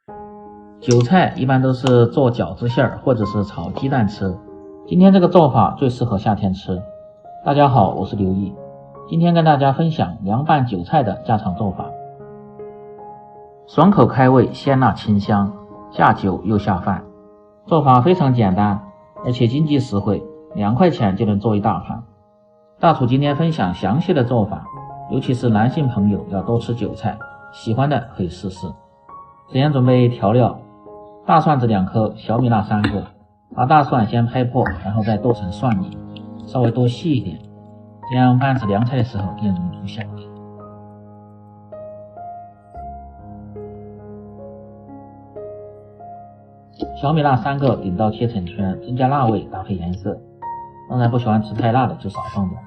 韭菜一般都是做饺子馅儿或者是炒鸡蛋吃，今天这个做法最适合夏天吃。大家好，我是刘毅，今天跟大家分享凉拌韭菜的家常做法。爽口开胃，鲜辣清香，下酒又下饭。做法非常简单，而且经济实惠，2块钱就能做一大盘。大厨今天分享详细的做法，尤其是男性朋友要多吃韭菜，喜欢的可以试试。首先准备调料，大蒜子2颗，小米辣3个。把大蒜先拍破，然后再剁成蒜泥，稍微剁细一点，这样拌制凉菜的时候更容易出香味。小米辣3个，顶刀切成圈，增加辣味，搭配颜色。当然不喜欢吃太辣的就少放点。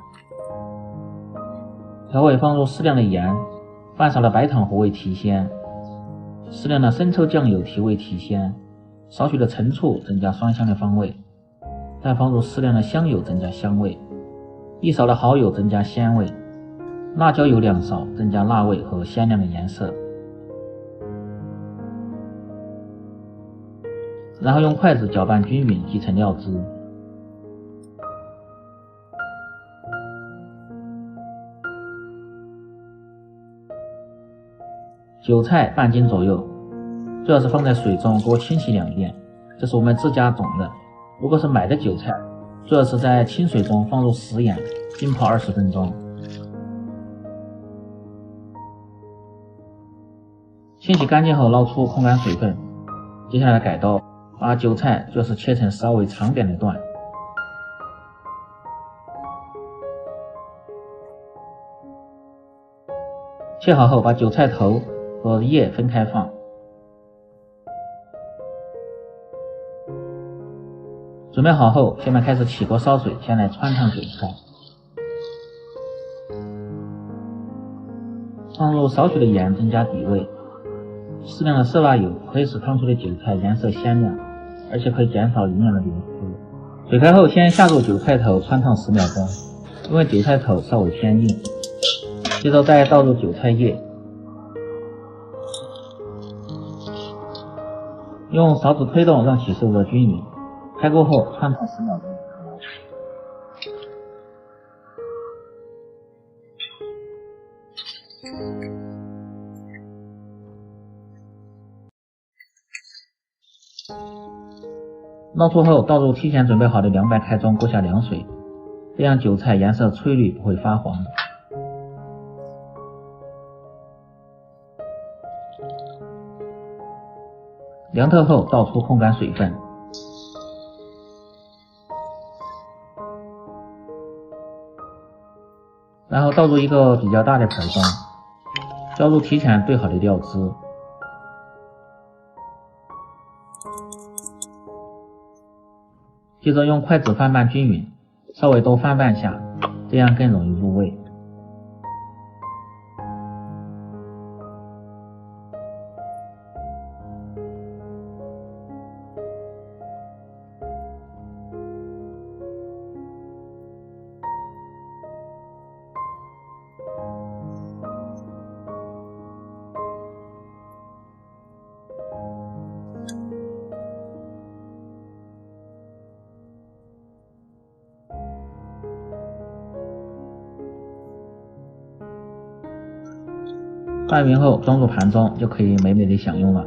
调味放入适量的盐，半勺的白糖和味提鲜，适量的生抽酱油提味提鲜，少许的陈醋增加酸香的风味，再放入适量的香油增加香味，1勺的蚝油增加鲜味，辣椒油2勺增加辣味和鲜亮的颜色。然后用筷子搅拌均匀，挤成料汁。韭菜半斤左右，最好是放在水中多清洗2遍，这是我们自家种的。如果是买的韭菜，最好是在清水中放入食盐，浸泡20分钟。清洗干净后捞出控干水分，接下来改刀，把韭菜就是切成稍微长点的段。切好后，把韭菜头和叶分开放。准备好后，下面开始起锅烧水，先来汆烫韭菜。放入少许的盐增加底味，适量的色拉油可以使烫出的韭菜颜色鲜亮，而且可以减少营养的流失。水开后，先下入韭菜头汆烫10秒钟，因为韭菜头稍微偏硬。接着再倒入韭菜叶，用勺子推动让起受热均匀。开锅后汆烫10秒钟。捞出后倒入提前准备好的凉白开中，过下凉水，这样韭菜颜色翠绿，不会发黄。凉透后倒出控干水分。然后倒入一个比较大的盆中，浇入提前兑好的料汁，接着用筷子翻拌均匀，稍微多翻拌下，这样更容易入味。拌匀后装入盘中，就可以美美的享用了。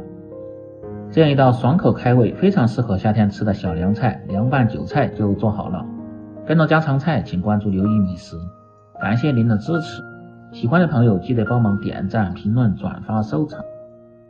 这样一道爽口开胃，非常适合夏天吃的小凉菜——凉拌韭菜就做好了。更多家常菜，请关注刘毅美食。感谢您的支持，喜欢的朋友记得帮忙点赞、评论、转发、收藏。